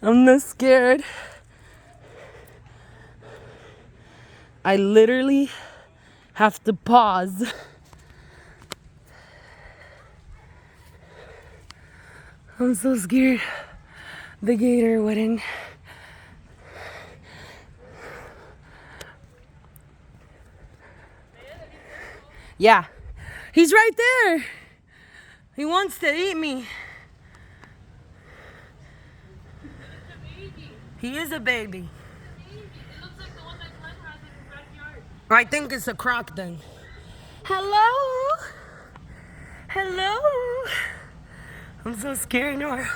I'm not scared. I literally have to pause. I'm so scared the gator wouldn't. Yeah, he's right there. He wants to eat me. He is a baby. It looks like the one that Glenn has in his backyard. I think it's a croc then. Hello? Hello? I'm so scared, Nora.